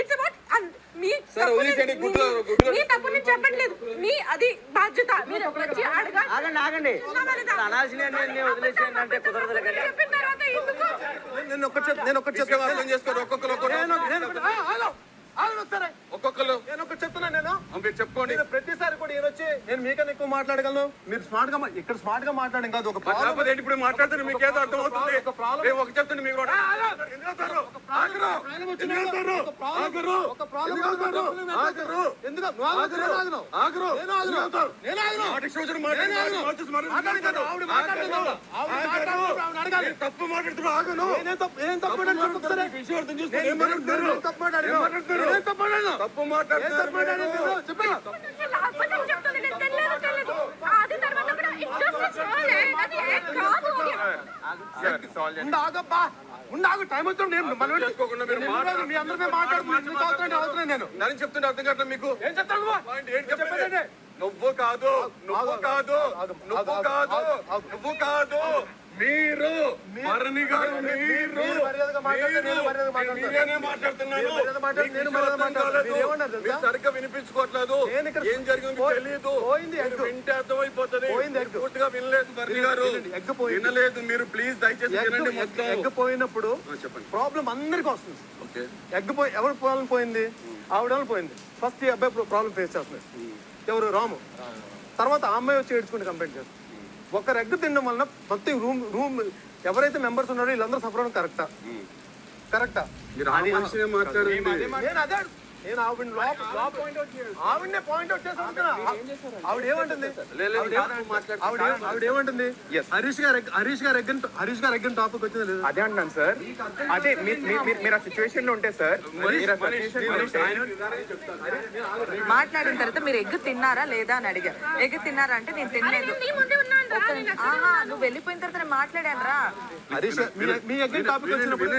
It's about me తప్పు నేను చెప్పట్లేదు, మీ అది బాధ్యత. మీరు వచ్చి ఆగండి వదిలేసేయండి అంటే కుదరదు. చెప్పిన తర్వాత ఎందుకు నేను ఒక్కటి చెప్తాను, అర్థం చేసుకోండి. ఒక్కొక్కరు చెప్తున్నా. మీరు చెప్పుకోండి. ప్రతిసారి కూడా ఏనొచ్చి నేను మీకన్నా ఎక్కువ మాట్లాడగలను. మీరు స్మార్ట్ గా ఇక్కడ స్మార్ట్ గా మాట్లాడడం కాదు. ఒక ఇప్పుడు మాట్లాడితే మీకు ఏదో అర్థం అవుతుంది. ఒక చెప్తాను మీకు కూడా తప్పు మాట్లాడుతున్నారు. తప్పు ఉండాగు టైం వచ్చినప్పుడు నేను చెప్తుంటే అర్థం కావట్లేదు మీకు. ఏం చెప్తాను? నువ్వు కాదు మీరు మరణి గారు సరిగ్గా వినిపించుకోవట్లేదు. ఏం జరిగింది తెలియదు. వింటే అర్థమైపోతుంది. పూర్తిగా వినలేదు మరణి గారు, వినలేదు మీరు. ప్లీజ్ దయచేసి వినండి. ఎగ్ పోయినప్పుడు చెప్పండి. ప్రాబ్లం అందరికి వస్తుంది. ఎగ్ పోయి ఎవరు ప్రాబ్లం పోయింది? ఆవిడ పోయింది. ఫస్ట్ ఈ అబ్బాయి ప్రాబ్లం ఫేస్ చేస్తుంది. ఎవరు? రాము. తర్వాత ఆ అమ్మాయి వచ్చి ఏడ్చుకుని కంప్లైంట్ చేస్తుంది. ఒక ఎగ్ తినడం వలన మొత్తం రూమ్ ఎవరైతే మెంబర్స్ ఉన్నారో వీళ్ళందరూ సఫర్ అవ్వడం కరెక్టా? నేను ఆవిడనే పాయింట్అవుట్ చేసి ఆవిడ ఏమంటుంది? హరీష్ గారు ఎగ్గన్ టాపిక్ వచ్చింది. అదే అంటున్నాను సార్. అదే మీరు ఆ సిచ్యువేషన్ లో ఉంటే సార్ మాట్లాడిన తర్వాత మీరు ఎగ్ తిన్నారా లేదా అని అడిగారు. ఎగ్ తిన్నారా అంటే నేను తినలేదు. నువ్వు వెళ్ళిపోయిన తర్వాత నేను మాట్లాడాను రా. మీ ఎగ్గన్ టాపిక్ వచ్చినప్పుడు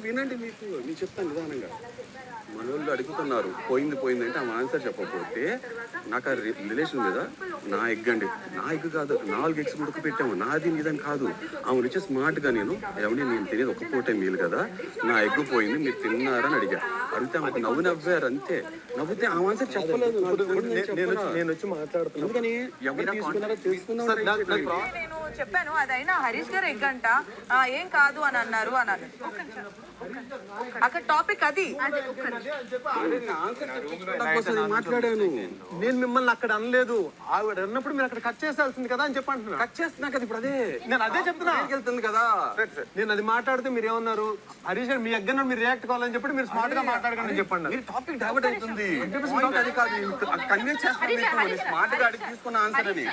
వినండి. మీకు చెప్తాను నిదానంగా. మనోళ్ళు అడుగుతున్నారు పోయింది అంటే ఆమె ఆన్సర్ చెప్పకపోతే నాకు ఆ రిలేషన్ మీద నా ఎగ్ అండి, నా ఎగ్ కాదు 4 ఎగ్స్ ఉడక పెట్టాము, నాది నీదని కాదు. ఆమె వచ్చి స్మార్ట్గా నేను తెలియదు ఒక పూటే మీలు కదా, నా ఎగ్ పోయింది మీరు తిన్నారని అడిగా. అడిగితే ఆమెకు నవ్వారు అంతే. నవ్వుతే ఆ ఆన్సర్ చెప్పలేదు. నేను వచ్చి మాట్లాడుతున్నాను. ఎందుకని ఎవరు తీసుకున్నారో తెలుసుకున్నాను. నేను చెప్పాను అదైనా హరీష్ గారు ఎగ్ అంట, ఏం కాదు అని అన్నారు. అక్కడ టాపిక్ అది. మాట్లాడాను నేను మిమ్మల్ని అక్కడ అనలేదు. ఆవిడ అన్నప్పుడు మీరు అక్కడ కట్ చేసాల్సింది కదా అని చెప్పంటున్నా. కట్ చేస్తున్నా కదా ఇప్పుడు. నేను అదే చెప్తున్నా. వెళ్తుంది కదా. నేను అది మాట్లాడితే మీరు ఏమన్నారు? హరీష్ గారు మీ ఎగ్గన మీరు రియాక్ట్ కావాలని చెప్పి మీరు స్మార్ట్ గా మాట్లాడగలని చెప్పండి. మీరు టాపిక్ డైవర్ట్ అవుతుంది. అది కాదు కన్విన్స్ చేస్తాను. స్మార్ట్ గా అడిగి తీసుకున్న ఆన్సర్ అని